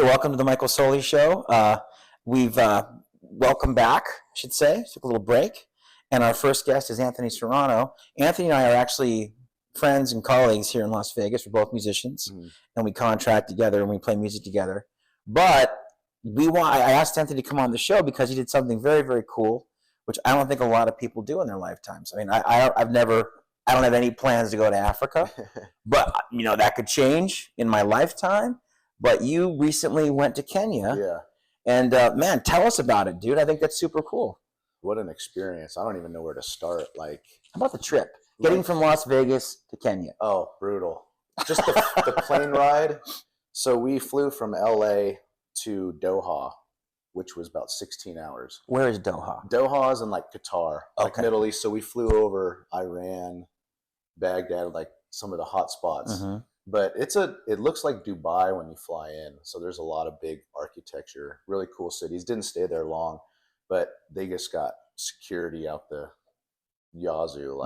welcome to the Michael Soli Show. We've welcome back, I should say. Took a little break. And our first guest is Anthony Serrano. Anthony and I are actually friends and colleagues here in Las Vegas. We're both musicians, and we contract together and we play music together. But I asked Anthony to come on the show because he did something very, very cool, which I don't think a lot of people do in their lifetimes. I mean, I don't have any plans to go to Africa, but that could change in my lifetime. But you recently went to Kenya. Yeah. And man, tell us about it, dude. I think that's super cool. What an experience. I don't even know where to start. How about the trip? Getting from Las Vegas to Kenya. Oh, brutal. Just the plane ride. So we flew from LA to Doha, which was about 16 hours. Where is Doha? Doha is in Qatar, Middle East. So we flew over Iran, Baghdad, some of the hot spots. Mm-hmm. But it looks like Dubai when you fly in. So there's a lot of big architecture, really cool cities. Didn't stay there long, but they just got security out the yazoo.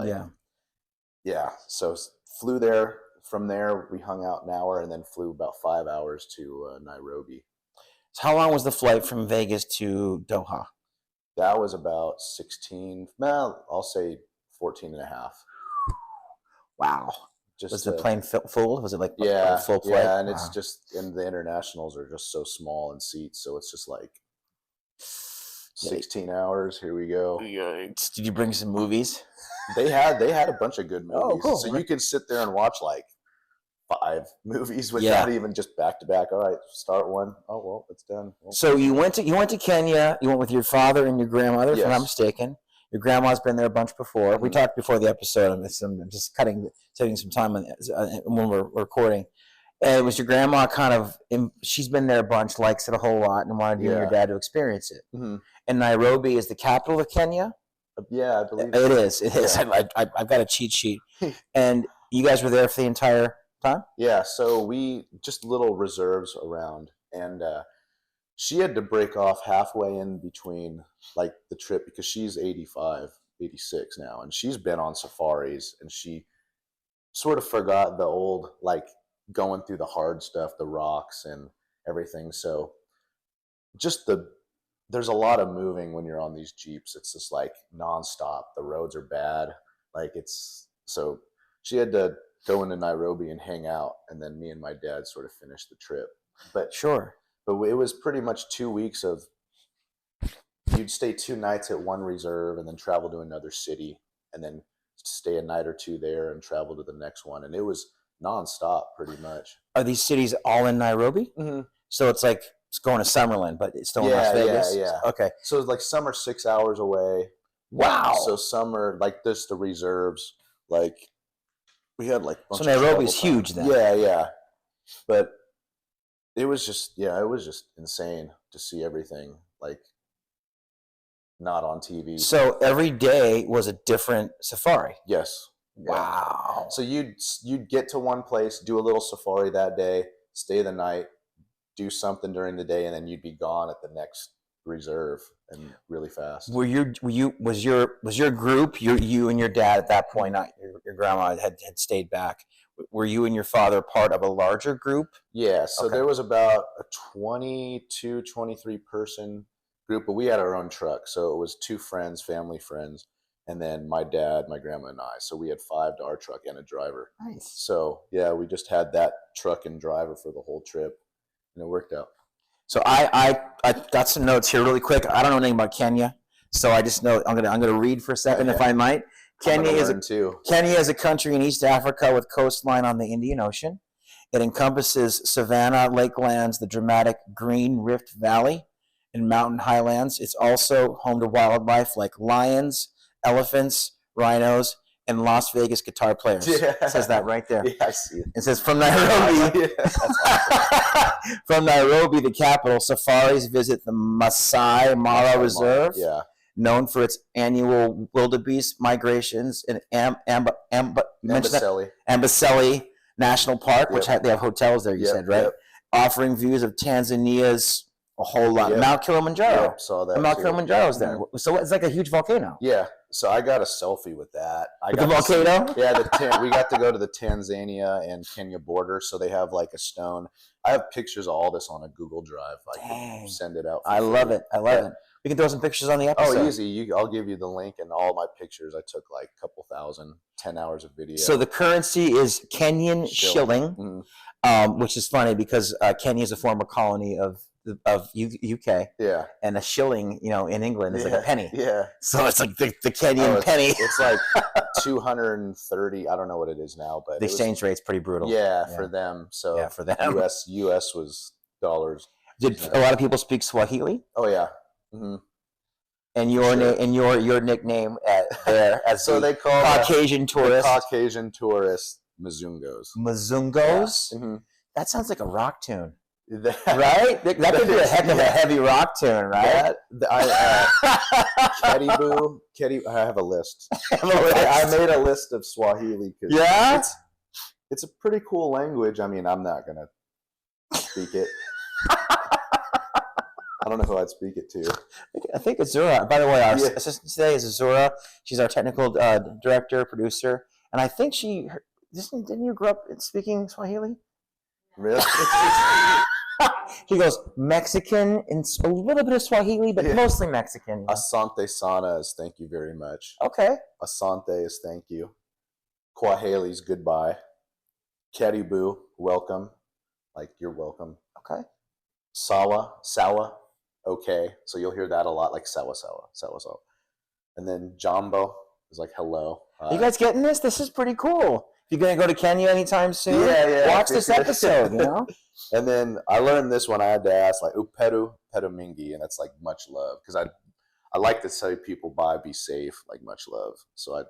Yeah. So flew there. From there, we hung out an hour and then flew about 5 hours to Nairobi. So how long was the flight from Vegas to Doha? That was about 16, I'll say 14 and a half. Wow. Was the plane full? Was it a full flight? Yeah, and it's just, and the internationals are just so small in seats, so it's just 16 hours. Here we go. Did you bring some movies? They had a bunch of good movies. Oh, cool. So you could sit there and watch 5 movies without even just back to back. All right, start one. Oh well, it's done. Well, so you went to Kenya. You went with your father and your grandmother, if I'm not mistaken. Your grandma's been there a bunch before. Mm-hmm. We talked before the episode. I'm just saving some time when we're recording. And it was your grandma she's been there a bunch, likes it a whole lot, and wanted you and your dad to experience it. Mm-hmm. And Nairobi is the capital of Kenya? Yeah, I believe it is. It is. I've got a cheat sheet. And you guys were there for the entire time? Yeah, so we just little reserves around. And she had to break off halfway in between the trip because she's 85, 86 now, and she's been on safaris, and she sort of forgot the old going through the hard stuff, the rocks and everything. So there's a lot of moving when you're on these Jeeps. It's just nonstop. The roads are bad. So she had to go into Nairobi and hang out, and then me and my dad sort of finished the trip. But sure. But it was pretty much 2 weeks of, you'd stay 2 nights at one reserve and then travel to another city and then stay a night or two there and travel to the next one. And it was nonstop pretty much. Are these cities all in Nairobi? Mm-hmm. So it's it's going to Summerlin, but it's still in Las Vegas? Yeah. Okay. So some are 6 hours away. Wow. So some are just the reserves. We had so Nairobi's huge then. Yeah. But it was just insane to see everything not on TV. So every day was a different safari. Yes. Wow. Yeah. So you'd get to one place, do a little safari that day, stay the night, do something during the day, and then you'd be gone at the next reserve and really fast. Was your group, you and your dad at that point, not your grandma had stayed back? Were you and your father part of a larger group? Yeah, so there was about a 22, 23 person group, but we had our own truck. So it was 2 friends, family friends, and then my dad, my grandma, and I. So we had 5 to our truck and a driver. Nice. So yeah, we just had that truck and driver for the whole trip, and it worked out. So I got some notes here really quick. I don't know anything about Kenya, so I just know I'm gonna read for a second if I might. Kenya is a country in East Africa with coastline on the Indian Ocean. It encompasses savanna, lakelands, the dramatic Green Rift Valley, and mountain highlands. It's also home to wildlife like lions, elephants, rhinos, and Las Vegas guitar players. Yeah. It says that right there. Yeah, I see it. It says from Nairobi. From Nairobi, the capital, safaris visit the Masai Mara Reserve. Yeah. Known for its annual wildebeest migrations, in Amboseli National Park, which they have hotels there, you said, right? Yep. Offering views of Tanzania's a whole lot. Yep. Mount Kilimanjaro. Yep, saw that. Mount Kilimanjaro's there. So it's like a huge volcano. Yeah. So I got a selfie with that. With the volcano? We got to go to the Tanzania and Kenya border, so they have like a stone. I have pictures of all this on a Google Drive. I can send it out. I love it. I love it. We can throw some pictures on the episode. Oh, easy. I'll give you the link and all my pictures. I took like a couple thousand, 10 hours of video. So the currency is Kenyan shilling, which is funny because Kenya is a former colony of UK. Yeah. And a shilling, in England is like a penny. Yeah. So it's like the Kenyan penny. It's like 230. I don't know what it is now, but the exchange rate's pretty brutal. Yeah, for them. So for them. US was dollars. Did a lot of people speak Swahili? Oh yeah. Mm-hmm. And your nickname there as so they call Caucasian tourist. Caucasian tourist Mzungos. Mzungos? Yeah. Mm-hmm. That sounds like a rock tune. Right? That could be a heck of a heavy rock tune, right? Kedibu. I have a list. I made a list of Swahili. Yeah? It's a pretty cool language. I mean, I'm not going to speak it. I don't know who I'd speak it to. I think Azura. By the way, our assistant today is Azura. She's our technical director, producer. And I think didn't you grow up speaking Swahili? Really? He goes, Mexican and a little bit of Swahili, but mostly Mexican. Asante sana is thank you very much. Okay. Asante is thank you. Kwaheli is goodbye. Karibu, welcome. Like you're welcome. Okay. Sawa, okay. So you'll hear that a lot, like sawa. And then Jambo is like hello. You guys getting this? This is pretty cool. If you're going to go to Kenya anytime soon, watch this episode, And then I learned this one. I had to ask, like, uperu mingi, and that's like much love. Because I like to say people be safe, like much love. So I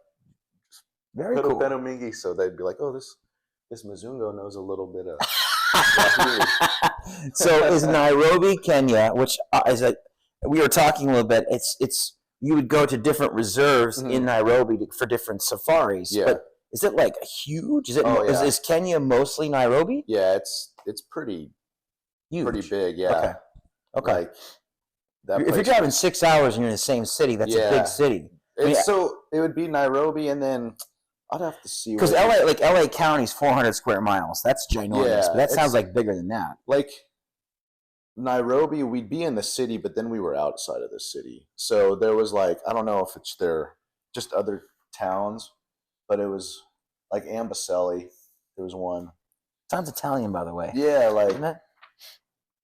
very cool. Uperu mingi, so they'd be like, oh, this Mzungo knows a little bit of So is Nairobi, Kenya, which is we were talking a little bit, it's you would go to different reserves in Nairobi for different safaris. Yeah. But is it like huge? Is Kenya mostly Nairobi? Yeah, it's pretty huge. Pretty big, yeah. Okay. Like if you're driving 6 hours and you're in the same city, that's a big city. So it would be Nairobi, and then I'd have to see because LA County's 400 square miles. That's ginormous, but that sounds like bigger than that. Like Nairobi, we'd be in the city, but then we were outside of the city. So there was like, I don't know if it's just other towns, but it was like Amboseli. There was one. Sounds Italian, by the way. Yeah, isn't it?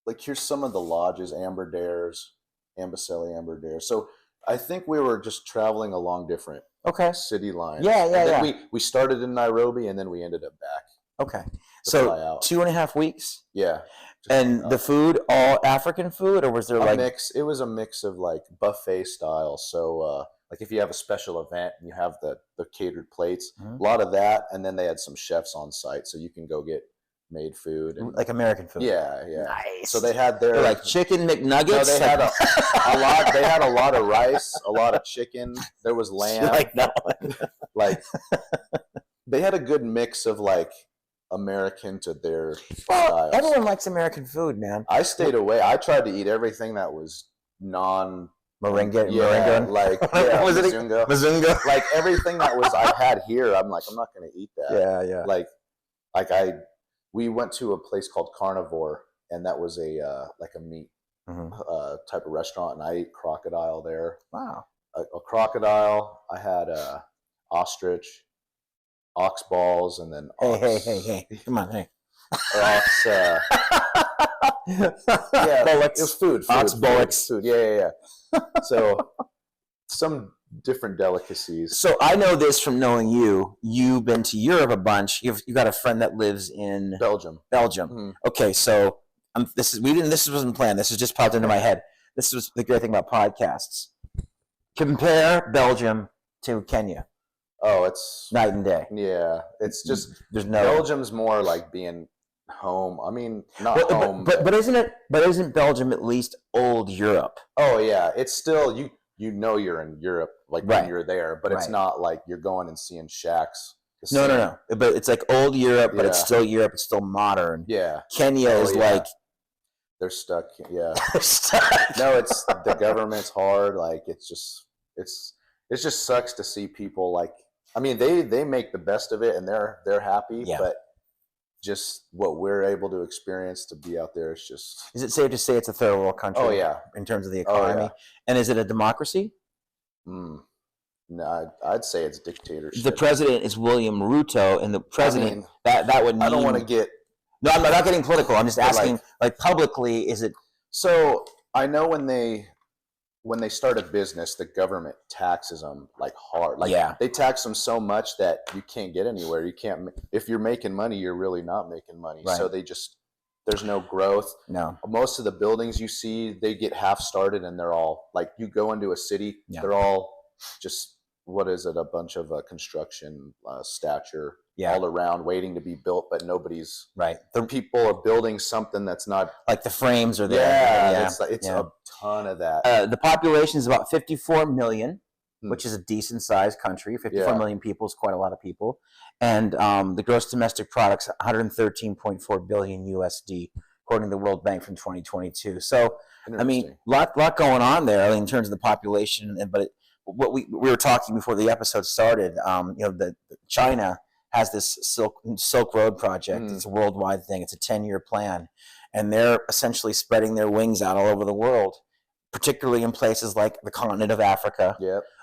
Like here's some of the lodges, Amboseli, Amberdare. So I think we were just traveling along different city lines. Yeah. We started in Nairobi and then we ended up back. Okay. So 2.5 weeks? Yeah. And the food, all African food, or was there a mix? It was a mix of like buffet style. So like if you have a special event and you have the catered plates, a lot of that, and then they had some chefs on site, so you can go get made food and like American food. Yeah. Nice. So they had their like chicken McNuggets. No, they had a lot. They had a lot of rice, a lot of chicken. There was lamb. Like that one. Like they had a good mix of like American to their styles. Everyone likes American food, man. I stayed away. I tried to eat everything that was Moringa, like was it Mzunga? Like everything that was I had here, I'm like, I'm not going to eat that. Yeah. Like we went to a place called Carnivore, and that was a like a meat type of restaurant, and I ate crocodile there. Wow. A crocodile. I had ostrich, ox balls, and then ox. Hey, come on, hey. Ox. It was food. Ox bullocks. Food. Yeah. So some different delicacies. So I know this from knowing you. You've been to Europe a bunch. You got a friend that lives in Belgium. Mm-hmm. Okay, so this wasn't planned. This has just popped into my head. This was the great thing about podcasts. Compare Belgium to Kenya. Oh, it's night and day. Yeah, it's just Belgium's more like being home. I mean, not home. But isn't Belgium at least old Europe? Oh yeah, it's still you know you're in Europe like when you're there, but it's not like you're going and seeing shacks. No. But it's like old Europe, but it's still Europe. It's still modern. Yeah. Kenya is like they're stuck. Yeah. They're stuck. No, it's the government's hard. Like it's it just sucks to see people like, I mean, they make the best of it and they're happy, Yeah. but just what we're able to experience to be out there is just. Is it safe to say it's a third world country? Oh yeah. In terms of the economy, yeah. And is it a democracy? No, I'd say it's dictatorship. The president is William Ruto, and the president, I mean, that would mean. I don't want to get. No, I'm not getting political. I'm just asking, like publicly, is it? So I know when they start a business, the government taxes them like hard. Like they tax them so much that you can't get anywhere. You can't. If you're making money, you're really not making money. Right. So there's no growth. No. Most of the buildings you see, they get half started and they're all like, you go into a city, they're all just, what is it? A bunch of construction stature all around waiting to be built, but nobody's right. The people are building something that's not like the frames are there. Yeah. It's a ton of that. The population is about 54 million, which is a decent sized country. 54 million people is quite a lot of people. And the gross domestic product's 113.4 billion USD, according to the World Bank from 2022. So, I mean, lot going on there in terms of the population. But what we were talking before the episode started, China has this Silk Road project. It's a worldwide thing. It's a 10-year plan. And they're essentially spreading their wings out all over the world, particularly in places like the continent of Africa,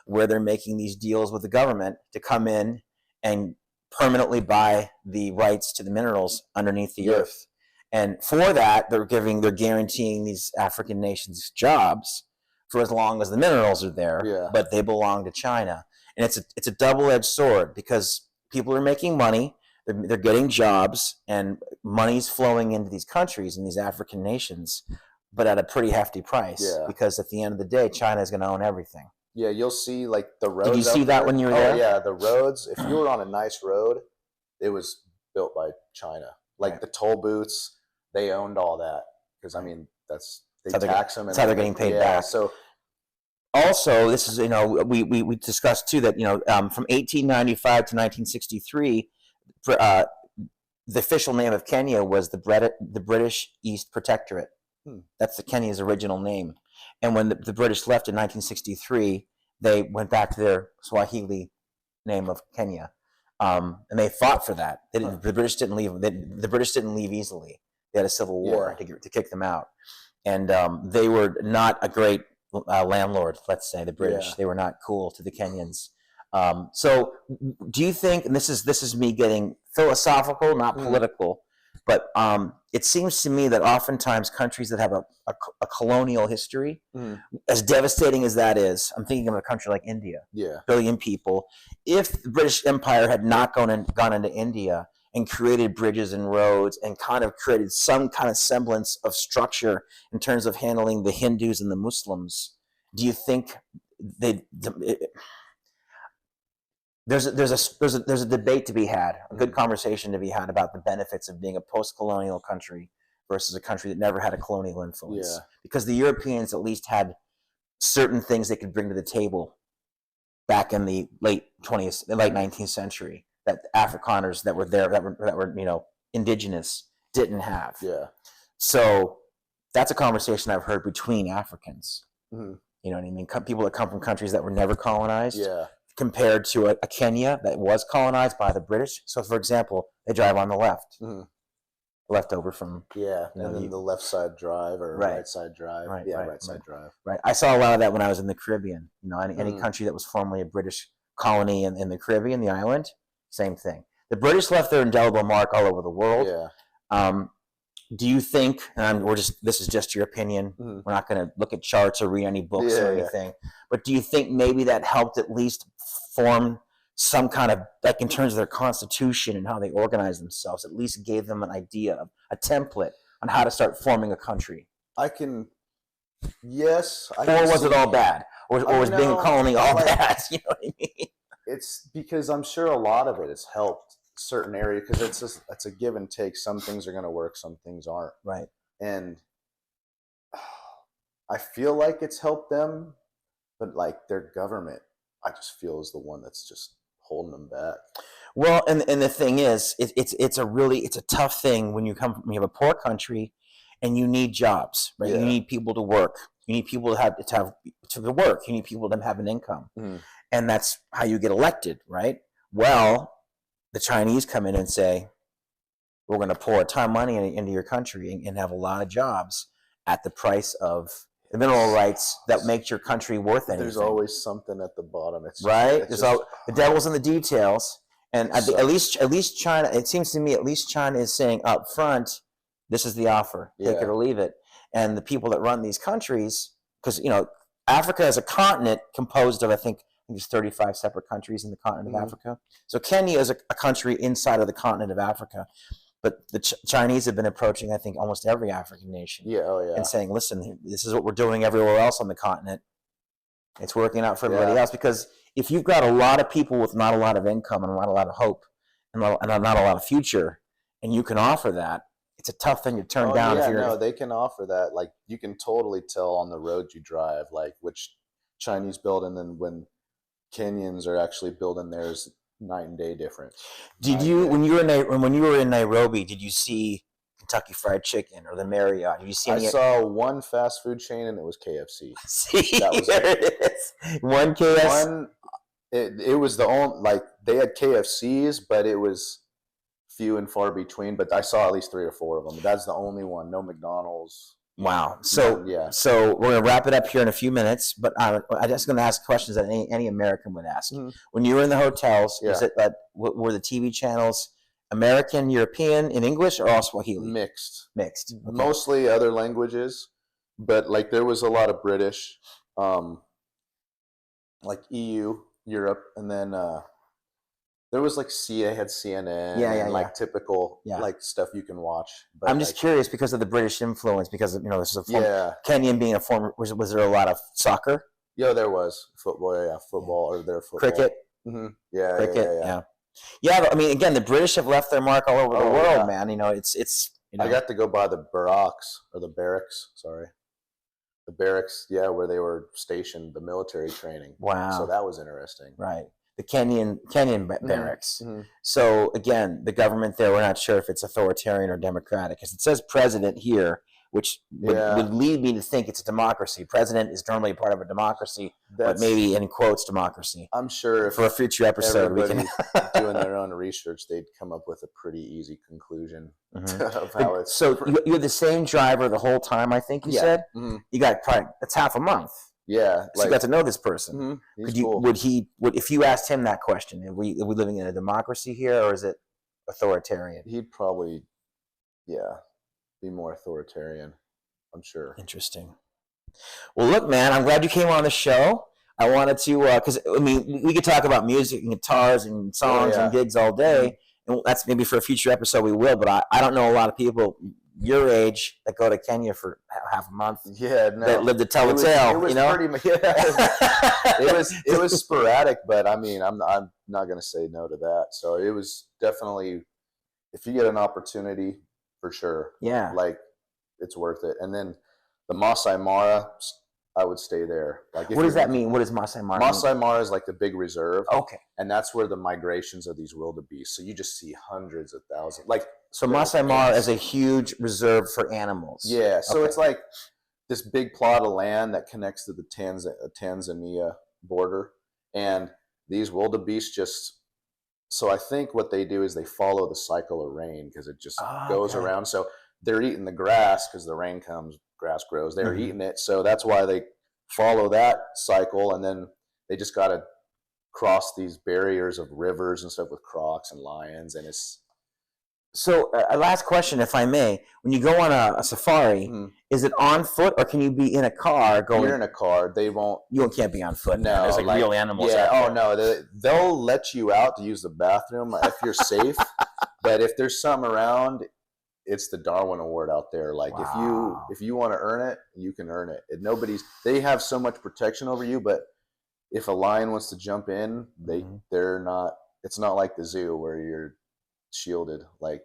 where they're making these deals with the government to come in and permanently buy the rights to the minerals underneath the earth. And for that, they're guaranteeing these African nations jobs for as long as the minerals are there, but they belong to China. And it's a double-edged sword, because people are making money, they're getting jobs, and money's flowing into these countries and these African nations, but at a pretty hefty price, because at the end of the day, China is going to own everything. Yeah, you'll see like the roads. Did you see that when you were there? Oh yeah, the roads. If you were on a nice road, it was built by China. Like the toll booths, they owned all that, because I mean they tax them. That's how they're getting paid back. So also, this is we discussed too that from 1895 to 1963, the official name of Kenya was the British East Protectorate. That's the Kenya's original name. And when the British left in 1963, they went back to their Swahili name of Kenya, and they fought for that. The British didn't leave. The British didn't leave easily. They had a civil war to kick them out, and they were not a great landlord. Let's say the British. They were not cool to the Kenyans. So, do you think? And this is me getting philosophical, not political. But it seems to me that oftentimes countries that have a colonial history, as devastating as that is, I'm thinking of a country like India, billion people. If the British Empire had not gone into India and created bridges and roads and kind of created some kind of semblance of structure in terms of handling the Hindus and the Muslims, do you think there's a debate to be had, a good conversation to be had about the benefits of being a post-colonial country versus a country that never had a colonial influence? Because the Europeans at least had certain things they could bring to the table back in the late 19th century that Afrikaners that were there, that were indigenous, didn't have. So that's a conversation I've heard between Africans. You know what I mean? People that come from countries that were never colonized. Compared to a Kenya that was colonized by the British. So, for example, they drive on the left, left over from and then the left side drive or right side drive, right side drive. Right. I saw a lot of that when I was in the Caribbean. Any country that was formerly a British colony in the Caribbean, the island, same thing. The British left their indelible mark all over the world. Do you think? And this is just your opinion. We're not going to look at charts or read any books or anything. But do you think maybe that helped at least form some kind of, like in terms of their constitution and how they organize themselves, at least gave them an idea, of a template on how to start forming a country? Yes. Or was it all bad? Or was being a colony all bad? You know what I mean? It's because I'm sure a lot of it has helped certain area, because it's a give and take. Some things are going to work, some things aren't. Right. And I feel like it's helped them, but like their government, I just feel is the one that's just holding them back. Well, and the thing is, it's a tough thing when you have a poor country and you need jobs, right? Yeah. You need people to work. You need people to work. You need people to have an income, and that's how you get elected, right? Well, the Chinese come in and say, we're going to pour a ton of money into your country and have a lot of jobs at the price of the mineral rights that makes your country worth anything. There's always something at the bottom. It's right. It's the devil's in the details, and I think at least China. It seems to me at least China is saying up front, this is the offer, take it or leave it. And the people that run these countries, because Africa is a continent composed of I think there's 35 separate countries in the continent of Africa. So Kenya is a country inside of the continent of Africa. But the Chinese have been approaching, I think, almost every African nation. And saying, listen, this is what we're doing everywhere else on the continent. It's working out for everybody else. Because if you've got a lot of people with not a lot of income and not a lot of hope and not a lot of future, and you can offer that, it's a tough thing to turn down. They can offer that. Like, you can totally tell on the road you drive, like, which Chinese build, and then when Kenyans are actually building theirs, night and day difference. Did you when you were in Nairobi? Did you see Kentucky Fried Chicken or the Marriott? Did you see? I saw one fast food chain, and it was KFC. See, that was it is. One KFC. It was the only, like, they had KFCs, but it was few and far between. But I saw at least 3 or 4 of them. But that's the only one. No McDonald's. Wow. So So we're gonna wrap it up here in a few minutes, but I'm just gonna ask questions that any American would ask. When you were in the hotels, is it that were the TV channels American, European, in English, or all Swahili? Mixed. Okay. Mostly other languages, but like there was a lot of British, like EU, Europe, and then there was like I had CNN, like typical like stuff you can watch. But I'm just curious because of the British influence, because of, this is a former, Kenyan being a former, was there a lot of soccer? Yeah, there was football or their football. Cricket? Cricket, yeah. I mean, again, the British have left their mark all over the world, man. It's. I got to go by the barracks, the barracks, where they were stationed, the military training. Wow. So that was interesting. Right. The Kenyan barracks. So again, the government there, we're not sure if it's authoritarian or democratic, because it says president here, which would lead me to think it's a democracy. President is normally part of a democracy, but maybe in quotes democracy. I'm sure for a future episode we can doing their own research, they'd come up with a pretty easy conclusion of how it's. So you had the same driver the whole time, I think you said? You got probably, that's half a month. Yeah, so you got to know this person. Cool. Would if you asked him that question, are we living in a democracy here, or is it authoritarian? He'd probably, be more authoritarian, I'm sure. Interesting. Well, look, man, I'm glad you came on the show. I wanted to, because we could talk about music and guitars and songs and gigs all day, and that's maybe for a future episode we will. But I don't know a lot of people your age that go to Kenya for half a month. That live to tell the tale. It was pretty much. It was sporadic, but I mean, I'm not going to say no to that. So it was definitely, if you get an opportunity, for sure. Yeah. Like, it's worth it. And then the Masai Mara, I would stay there. Like, what does that mean? What does Masai Mara mean? Masai Mara is like the big reserve. Okay. And that's where the migrations of these wildebeest. So you just see hundreds of thousands. Like, so Masai Mara is a huge reserve for animals. Yeah. So it's like this big plot of land that connects to the Tanzania border. And these wildebeest so I think what they do is they follow the cycle of rain, because it just goes around. So they're eating the grass because the rain comes, grass grows. They're eating it. So that's why they follow that cycle. And then they just got to cross these barriers of rivers and stuff with crocs and lions. And it's. So a last question, if I may. When you go on a safari, is it on foot, or can you be in a car going? You're in a car. They won't. You can't be on foot. No. There's like real animals out there. Oh, no. They'll let you out to use the bathroom if you're safe. But if there's something around, it's the Darwin Award out there. Like, if you want to earn it, you can earn it. They have so much protection over you, but if a lion wants to jump in, they're not. It's not like the zoo where you're shielded. Like,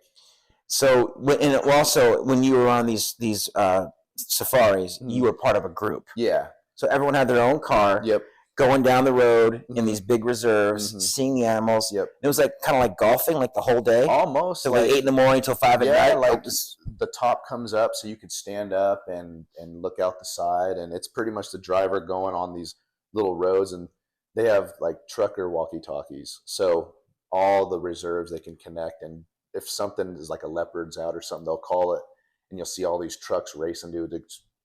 so and also when you were on these safaris, you were part of a group. Yeah. So everyone had their own car. Yep. going down the road in Mhm. these big reserves, Mhm. seeing the animals. Yep. It was like kind of like golfing, like the whole day. Almost So like 8 in the morning till 5 at yeah, night. like the top comes up so you could stand up and look out the side, and it's pretty much the driver going on these little roads, and they have like trucker walkie-talkies, so all the reserves they can connect, and if something is like a leopard's out or something, they'll call it, and you'll see all these trucks racing to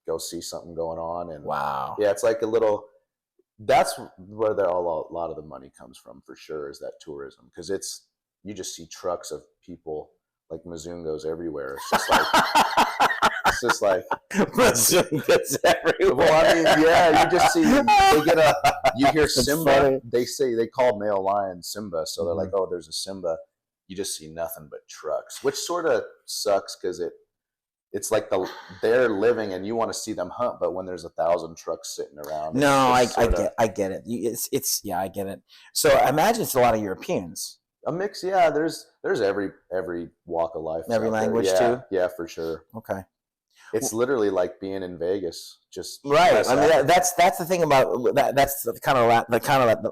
go see something going on. And Wow. yeah, it's like a little, that's where a lot of the money comes from for sure, is that tourism, because you just see trucks of people like Mizungos everywhere. It's just like Bazookas everywhere. well, I mean, yeah, you just see you hear That's Simba. funny. They call male lion Simba, so they're Mhm. like, oh, there's a Simba. You just see nothing but trucks, which sort of sucks because it's like they're living and you want to see them hunt, but when there's 1,000 trucks sitting around, No, I get it. It's yeah, I get it. So I imagine it's a lot of Europeans. a mix. Yeah, there's every walk of life, Every out there. language, Yeah, too? Yeah, for sure. Okay. It's literally like being in Vegas, just Right. less I mean, African. that's the thing about that. That's the kind of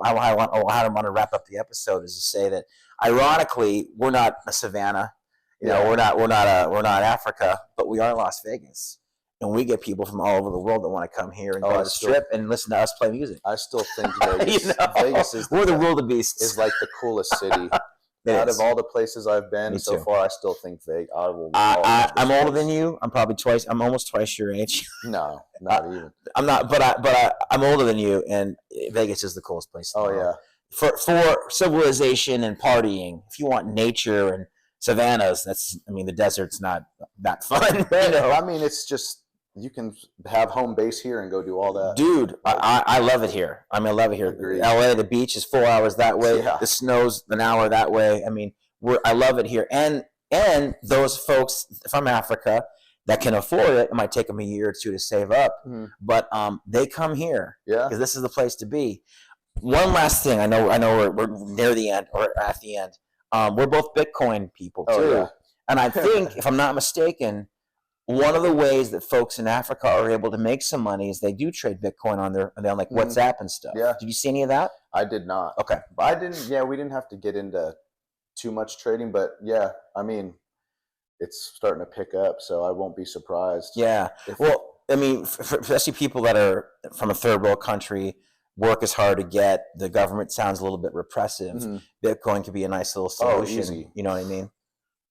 how I want to wrap up the episode, is to say that ironically we're not a savannah. You know, we're not Africa, but we are Las Vegas, and we get people from all over the world that want to come here and go to the Strip and listen to us play music. I still think Vegas, You know? Vegas is We're the wildebeests. is like the coolest city. It Out is. of all the places I've been Me so too. far, I still think Vegas. I'm older than you. I'm almost twice your age. No, not even. I'm not, but I'm older than you, and Vegas is the coolest place. In the world. Yeah. For civilization and partying. If you want nature and savannas, the desert's not that fun. You know? I mean, it's just, you can have home base here and go do all that. Dude, I love it here. I love it here. Agreed. LA, the beach is 4 hours that way. Yeah. The snow's an hour that way. I mean, I love it here. And those folks from Africa that can afford it might take them a year or two to save up, but they come here because this is the place to be. One last thing. I know we're near the end or at the end. We're both Bitcoin people too. Oh, yeah. And I think, if I'm not mistaken, one of the ways that folks in Africa are able to make some money is they do trade Bitcoin on like WhatsApp and stuff. Yeah. Did you see any of that? I did not. Okay. But I didn't. Yeah, we didn't have to get into too much trading, but yeah, I mean, it's starting to pick up, so I won't be surprised. Yeah. Well, I mean, especially people that are from a third world country, work is hard to get. The government sounds a little bit repressive. Bitcoin could be a nice little solution. Easy. You know what I mean?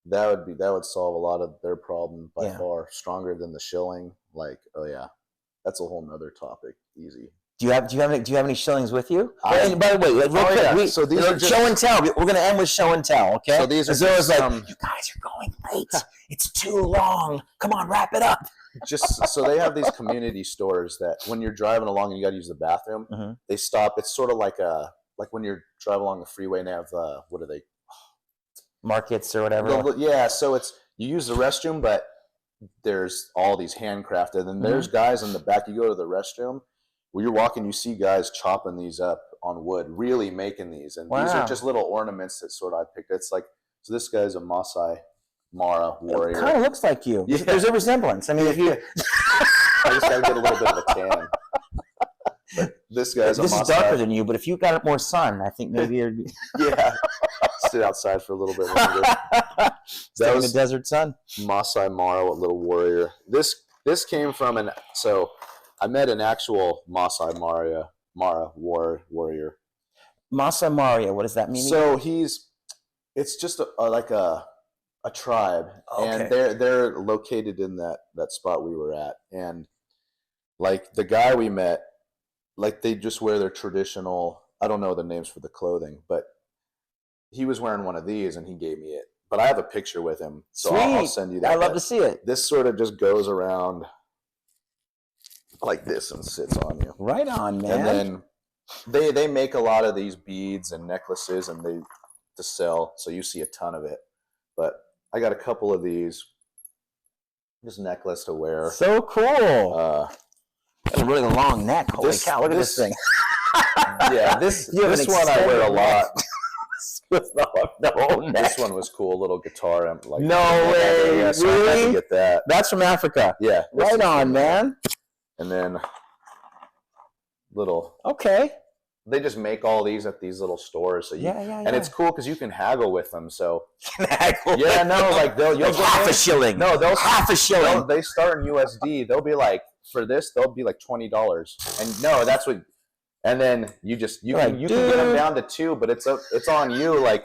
That would solve a lot of their problem by Yeah. far. Stronger than the shilling. Like, oh yeah, that's a whole nother topic. Easy. Do you have any shillings with you? And by the way, real quick, yeah. So these are just show and tell. We're going to end with show and tell. Okay. So these are just just like, you guys are going late. It's too long. Come on, wrap it up. just so they have these community stores that when you're driving along and you got to use the bathroom, they stop. It's sort of like when you're driving along the freeway and they have what are they? Markets or whatever. Yeah. So you use the restroom, but there's all these handcrafted, and there's guys in the back. You go to the restroom. Where you're walking, you see guys chopping these up on wood, really making these. And these are just little ornaments that sort of I picked. It's like, so this guy's a Maasai Mara warrior. It kind of looks like you. Yeah. There's a resemblance. I mean, if you... I just got to get a little bit of a tan. But this guy's This a Maasai. is darker than you, but if you got more sun, I think maybe you're... Yeah. Sit outside for a little bit longer. Stay in the desert sun. Maasai Mara, little warrior. This came from so I met an actual Maasai Mara warrior. Maasai Mara, what does that mean? So it's just like a tribe, and they're located in that spot we were at, and like the guy we met, like they just wear their traditional. I don't know the names for the clothing, but he was wearing one of these, and he gave me it. But I have a picture with him, so I'll send you that. I'd love to see it. This sort of just goes around like this and sits on you. Right on, man. And then they make a lot of these beads and necklaces and to sell, so you see a ton of it. But I got a couple of these, this necklace to wear. So cool. Got a really long neck. Holy cow! Look at this thing. Yeah, this one I wear a lot. The whole neck. This one was cool. A little guitar amp. Like, no way. Yeah, so I had to get that. That's from Africa. Yeah. Right on, man. And then little. Okay. they just make all these at these little stores. So and it's cool because you can haggle with them. So haggle. Yeah, no, like you'll like half a shilling. No, they'll half a shilling. They start in USD. They'll be like for this, they'll be like $20. And no, that's what. And then you can get them down to $2, but it's on you. Like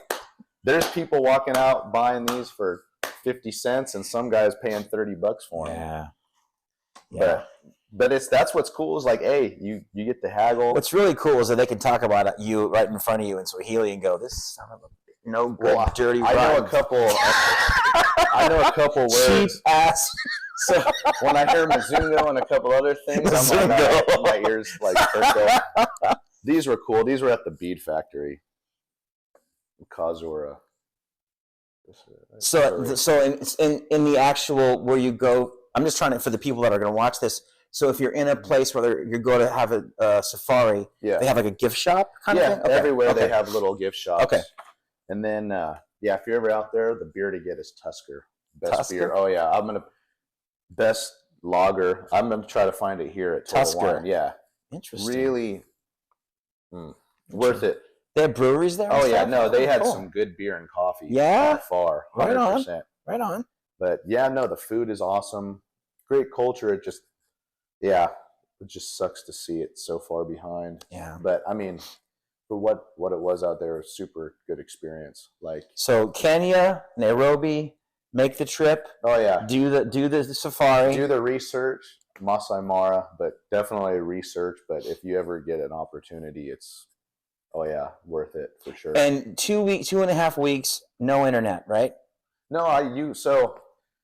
there's people walking out buying these for 50 cents, and some guys paying $30 for them. Yeah. But that's what's cool is like, hey, you get to haggle. What's really cool is that they can talk about you right in front of you in Swahili and go, "This son of a no good, dirty." I know a couple. I know a couple words. Cheap ass. So when I hear Mzungo and a couple other things, I'm like, my ears like perk up. These were cool. These were at the bead factory, Kazura. So in the actual where you go, I'm just trying to for the people that are going to watch this. So if you're in a place where you go to have a safari, they have like a gift shop kind of thing? Okay. Everywhere they have little gift shops. Okay. And then, if you're ever out there, the beer to get is Tusker. Best beer. Oh, yeah. Best lager. I'm going to try to find it here at Total Tusker. Wine. Yeah. Interesting. Really worth it. They have breweries there? Oh, yeah. No, they had some good beer and coffee. Yeah? By far. 100%. Right on. But, yeah, no, the food is awesome. Great culture. It just sucks to see it so far behind. Yeah. But I mean, for what it was out there, a super good experience. Like so, Kenya, Nairobi, make the trip. Oh yeah. Do the safari. Do the research, Masai Mara, but definitely research. But if you ever get an opportunity, it's worth it for sure. And 2.5 weeks, no internet, right? No,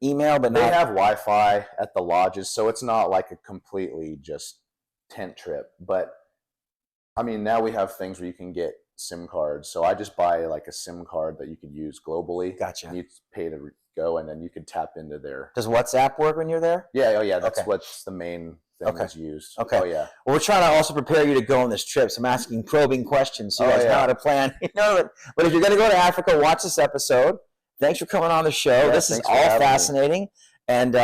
email, but they have Wi-Fi at the lodges, so it's not like a completely just tent trip. But I mean, now we have things where you can get SIM cards. So I just buy like a SIM card that you could use globally. Gotcha. And you pay to go, and then you can tap into their. Does WhatsApp work when you're there? Yeah. Oh yeah. That's what's the main thing that's used. Okay. Oh yeah. Well, we're trying to also prepare you to go on this trip. So I'm asking probing questions so you guys know how to plan. But if you're going to go to Africa, watch this episode. Thanks for coming on the show. Yeah, this is all fascinating. And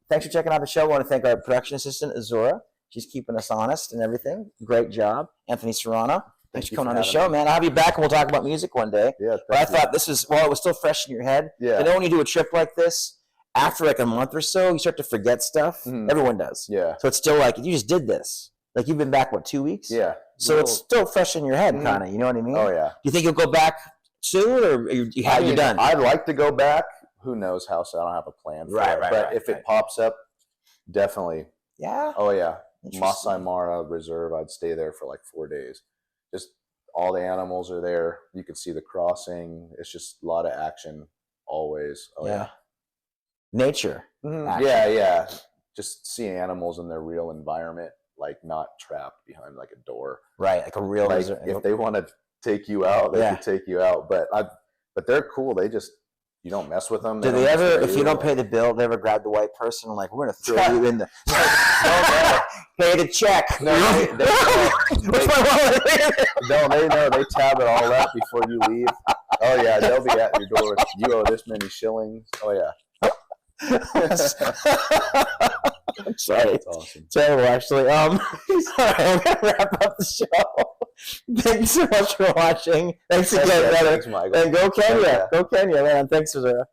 thanks for checking out the show. I want to thank our production assistant, Azura. She's keeping us honest and everything. Great job. Anthony Serrano. Thanks for coming on the show, man. I'll have you back and we'll talk about music one day. Yeah, but I thought this was, it was still fresh in your head. Yeah. I know when you do a trip like this, after like a month or so, you start to forget stuff. Mm-hmm. Everyone does. Yeah. So it's still like, you just did this. Like you've been back, 2 weeks? Yeah. So it's still fresh in your head, kind of. You know what I mean? Oh, yeah. Do you think you'll go back soon, or are you done? I'd like to go back. Who knows how? So I don't have a plan for it. But if it pops up, definitely. Yeah. Oh yeah. Masai Mara Reserve. I'd stay there for like 4 days. Just all the animals are there. You can see the crossing. It's just a lot of action always. Oh yeah. Nature. Mm-hmm. Yeah. Just see animals in their real environment, like not trapped behind like a door. Right. Like a real. Like if they want to take you out, they can take you out. But they're cool. You don't mess with them. Do they ever, if you don't pay the bill, they ever grab the white person and like, we're going to throw you in the... Pay the check. No, they know. They tab it all up before you leave. Oh, yeah. They'll be at your door. You owe this many shillings. Oh, yeah. I'm sorry. That's awesome. Terrible, actually. All right, I'm going to wrap up the show. Thanks so much for watching. Thanks again, brother. Thanks, Michael. And go Kenya. Go Kenya, man. Thanks, Sarah.